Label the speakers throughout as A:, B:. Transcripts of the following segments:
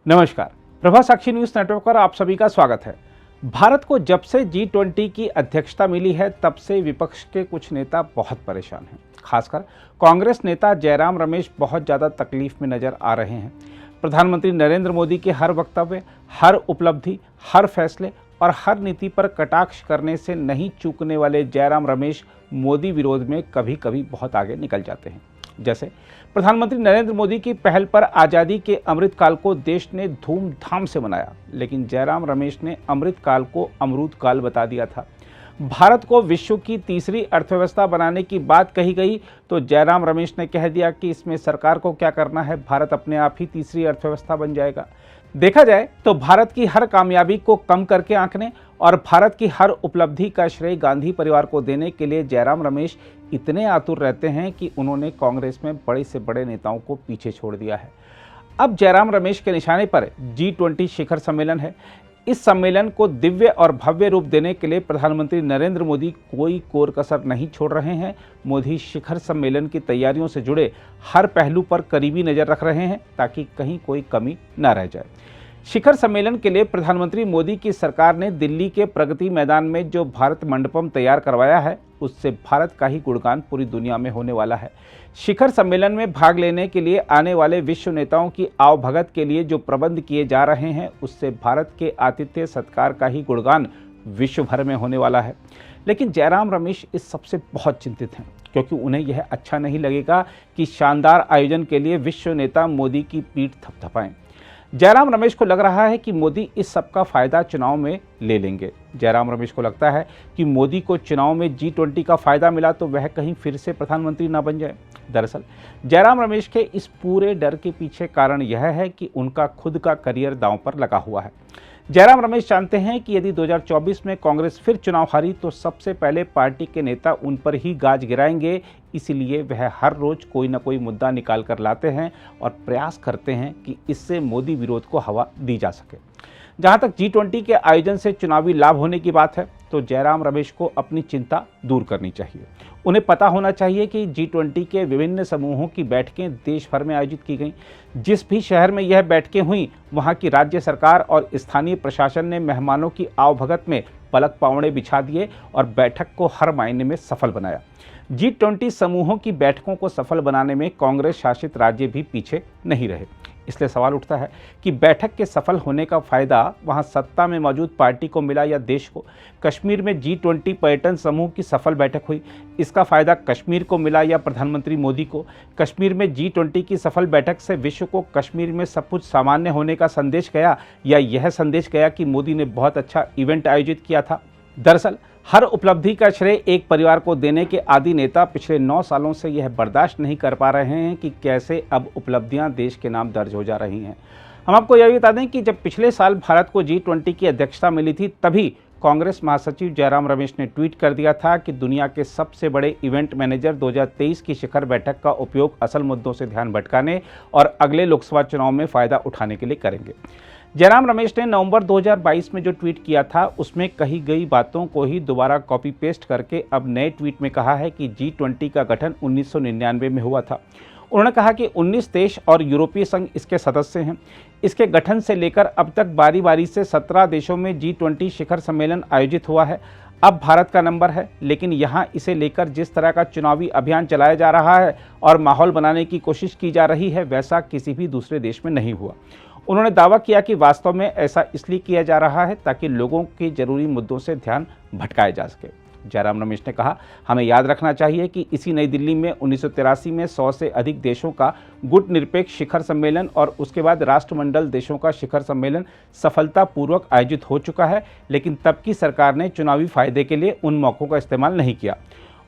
A: नमस्कार, प्रभा साक्षी news network पर आप सभी का स्वागत है। भारत को जब से G20 की अध्यक्षता मिली है तब से विपक्ष के कुछ नेता बहुत परेशान हैं। खासकर कांग्रेस नेता जयराम रमेश बहुत ज़्यादा तकलीफ में नजर आ रहे हैं। प्रधानमंत्री नरेंद्र मोदी के हर वक्तव्य, हर उपलब्धि, हर फैसले और हर नीति पर कटाक्ष करने से नहीं चूकने वाले जयराम रमेश मोदी विरोध में कभी कभी बहुत आगे निकल जाते हैं। जैसे प्रधानमंत्री नरेंद्र मोदी की पहल पर आज़ादी के अमृत काल को देश ने धूमधाम से मनाया, लेकिन जयराम रमेश ने अमृत काल को अमरूद काल बता दिया था। भारत को विश्व की तीसरी अर्थव्यवस्था बनाने की बात कही गई तो जयराम रमेश ने कह दिया कि इसमें सरकार को क्या करना है, भारत अपने आप ही तीसरी अर्थव्यवस्था बन जाएगा। देखा जाए तो भारत की हर कामयाबी को कम करके आंकने और भारत की हर उपलब्धि का श्रेय गांधी परिवार को देने के लिए जयराम रमेश इतने आतुर रहते हैं कि उन्होंने कांग्रेस में बड़े से बड़े नेताओं को पीछे छोड़ दिया है। अब जयराम रमेश के निशाने पर G20 शिखर सम्मेलन है। इस सम्मेलन को दिव्य और भव्य रूप देने के लिए प्रधानमंत्री नरेंद्र मोदी कोई कोर कसर नहीं छोड़ रहे हैं। मोदी शिखर सम्मेलन की तैयारियों से जुड़े हर पहलू पर करीबी नज़र रख रहे हैं ताकि कहीं कोई कमी न रह जाए। शिखर सम्मेलन के लिए प्रधानमंत्री मोदी की सरकार ने दिल्ली के प्रगति मैदान में जो भारत मंडपम तैयार करवाया है, उससे भारत का ही गुणगान पूरी दुनिया में होने वाला है। शिखर सम्मेलन में भाग लेने के लिए आने वाले विश्व नेताओं की आवभगत के लिए जो प्रबंध किए जा रहे हैं, उससे भारत के आतिथ्य सत्कार का ही गुणगान विश्व भर में होने वाला है। लेकिन जयराम रमेश इस सबसे बहुत चिंतित हैं, क्योंकि उन्हें यह अच्छा नहीं लगेगा कि शानदार आयोजन के लिए विश्व नेता मोदी की पीठ थपथपाएं। जयराम रमेश को लग रहा है कि मोदी इस सब का फायदा चुनाव में ले लेंगे। जयराम रमेश को लगता है कि मोदी को चुनाव में G20 का फायदा मिला तो वह कहीं फिर से प्रधानमंत्री ना बन जाए। दरअसल जयराम रमेश के इस पूरे डर के पीछे कारण यह है कि उनका खुद का करियर दांव पर लगा हुआ है। जयराम रमेश जानते हैं कि यदि 2024 में कांग्रेस फिर चुनाव हारी तो सबसे पहले पार्टी के नेता उन पर ही गाज गिराएंगे। इसलिए वह हर रोज कोई ना कोई मुद्दा निकाल कर लाते हैं और प्रयास करते हैं कि इससे मोदी विरोध को हवा दी जा सके। जहां तक G20 के आयोजन से चुनावी लाभ होने की बात है तो जयराम रमेश को अपनी चिंता दूर करनी चाहिए। उन्हें पता होना चाहिए कि G20 के विभिन्न समूहों की बैठकें देश भर में आयोजित की गईं। जिस भी शहर में यह बैठकें हुई, वहां की राज्य सरकार और स्थानीय प्रशासन ने मेहमानों की आवभगत में पलक पावड़े बिछा दिए और बैठक को हर मायने में सफल बनाया। G20 समूहों की बैठकों को सफल बनाने में कांग्रेस शासित राज्य भी पीछे नहीं रहे। इसलिए सवाल उठता है कि बैठक के सफल होने का फायदा वहां सत्ता में मौजूद पार्टी को मिला या देश को। कश्मीर में G20 पर्यटन समूह की सफल बैठक हुई, इसका फायदा कश्मीर को मिला या प्रधानमंत्री मोदी को। कश्मीर में G20 की सफल बैठक से विश्व को कश्मीर में सब कुछ सामान्य होने का संदेश गया या यह संदेश गया कि मोदी ने बहुत अच्छा इवेंट आयोजित किया था। दरअसल हर उपलब्धि का श्रेय एक परिवार को देने के आदि नेता पिछले 9 सालों से यह बर्दाश्त नहीं कर पा रहे हैं कि कैसे अब उपलब्धियां देश के नाम दर्ज हो जा रही हैं। हम आपको यह भी बता दें कि जब पिछले साल भारत को G20 की अध्यक्षता मिली थी, तभी कांग्रेस महासचिव जयराम रमेश ने ट्वीट कर दिया था कि दुनिया के सबसे बड़े इवेंट मैनेजर 2023 की शिखर बैठक का उपयोग असल मुद्दों से ध्यान भटकाने और अगले लोकसभा चुनाव में फायदा उठाने के लिए करेंगे। जयराम रमेश ने नवंबर 2022 में जो ट्वीट किया था, उसमें कही गई बातों को ही दोबारा कॉपी पेस्ट करके अब नए ट्वीट में कहा है कि G20 का गठन 1999 में हुआ था। उन्होंने कहा कि 19 देश और यूरोपीय संघ इसके सदस्य हैं। इसके गठन से लेकर अब तक बारी बारी से 17 देशों में G20 शिखर सम्मेलन आयोजित हुआ है। अब भारत का नंबर है, लेकिन यहाँ इसे लेकर जिस तरह का चुनावी अभियान चलाया जा रहा है और माहौल बनाने की कोशिश की जा रही है, वैसा किसी भी दूसरे देश में नहीं हुआ। उन्होंने दावा किया कि वास्तव में ऐसा इसलिए किया जा रहा है ताकि लोगों के जरूरी मुद्दों से ध्यान भटकाया जा सके। जयराम रमेश ने कहा, हमें याद रखना चाहिए कि इसी नई दिल्ली में 1983 में 100 से अधिक देशों का गुट निरपेक्ष शिखर सम्मेलन और उसके बाद राष्ट्रमंडल देशों का शिखर सम्मेलन सफलतापूर्वक आयोजित हो चुका है, लेकिन तब की सरकार ने चुनावी फायदे के लिए उन मौक़ों का इस्तेमाल नहीं किया।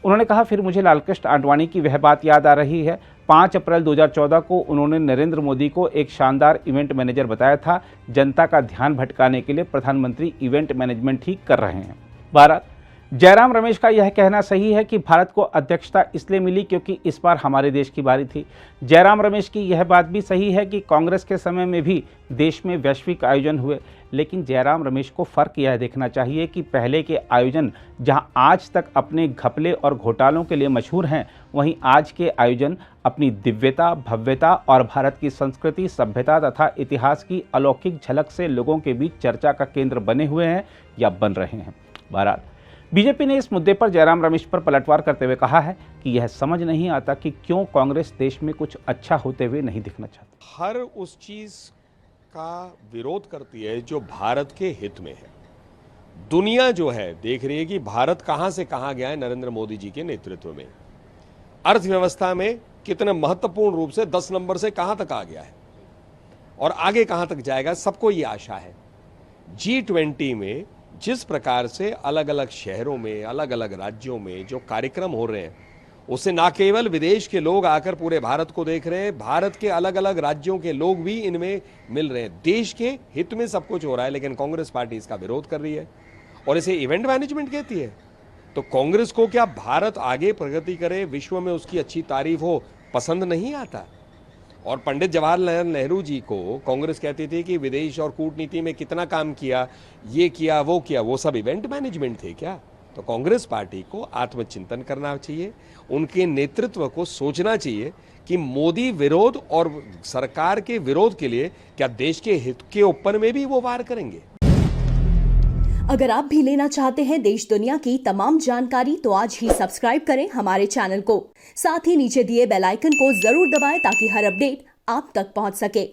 A: उन्होंने कहा, फिर मुझे लालकृष्ण आडवाणी की वह बात याद आ रही है। 5 अप्रैल 2014 को उन्होंने नरेंद्र मोदी को एक शानदार इवेंट मैनेजर बताया था। जनता का ध्यान भटकाने के लिए प्रधानमंत्री इवेंट मैनेजमेंट ही कर रहे हैं। बहरहाल जयराम रमेश का यह कहना सही है कि भारत को अध्यक्षता इसलिए मिली क्योंकि इस बार हमारे देश की बारी थी। जयराम रमेश की यह बात भी सही है कि कांग्रेस के समय में भी देश में वैश्विक आयोजन हुए, लेकिन जयराम रमेश को फर्क यह देखना चाहिए कि पहले के आयोजन जहां आज तक अपने घपले और घोटालों के लिए मशहूर हैं, वहीं आज के आयोजन अपनी दिव्यता, भव्यता और भारत की संस्कृति, सभ्यता तथा इतिहास की अलौकिक झलक से लोगों के बीच चर्चा का केंद्र बने हुए हैं या बन रहे हैं। बहरहाल बीजेपी ने इस मुद्दे पर जयराम रमेश पर पलटवार करते हुए कहा है कि यह समझ नहीं आता कि क्यों कांग्रेस देश में कुछ अच्छा होते हुए नहीं दिखना चाहती।
B: हर उस चीज का विरोध करती है जो भारत के हित में है। दुनिया जो है देख रही है कि भारत कहां से कहां गया है नरेंद्र मोदी जी के नेतृत्व में। अर्थव्यवस्था में कितने महत्वपूर्ण रूप से 10 नंबर से कहां तक आ गया है और आगे कहां तक जाएगा, सबको ये आशा है। G20 में जिस प्रकार से अलग अलग शहरों में, अलग अलग राज्यों में जो कार्यक्रम हो रहे हैं, उससे ना केवल विदेश के लोग आकर पूरे भारत को देख रहे हैं, भारत के अलग अलग राज्यों के लोग भी इनमें मिल रहे हैं। देश के हित में सब कुछ हो रहा है, लेकिन कांग्रेस पार्टी इसका विरोध कर रही है और इसे इवेंट मैनेजमेंट कहती है। तो कांग्रेस को क्या भारत आगे प्रगति करे, विश्व में उसकी अच्छी तारीफ हो, पसंद नहीं आता? और पंडित जवाहरलाल नेहरू जी को कांग्रेस कहती थी कि विदेश और कूटनीति में कितना काम किया, ये किया, वो सब इवेंट मैनेजमेंट थे क्या? तो कांग्रेस पार्टी को आत्मचिंतन करना चाहिए, उनके नेतृत्व को सोचना चाहिए कि मोदी विरोध और सरकार के विरोध के लिए क्या देश के हित के ऊपर में भी वो वार करेंगे।
C: अगर आप भी लेना चाहते हैं देश दुनिया की तमाम जानकारी तो आज ही सब्सक्राइब करें हमारे चैनल को। साथ ही नीचे दिए बेल आइकन को जरूर दबाएं ताकि हर अपडेट आप तक पहुंच सके।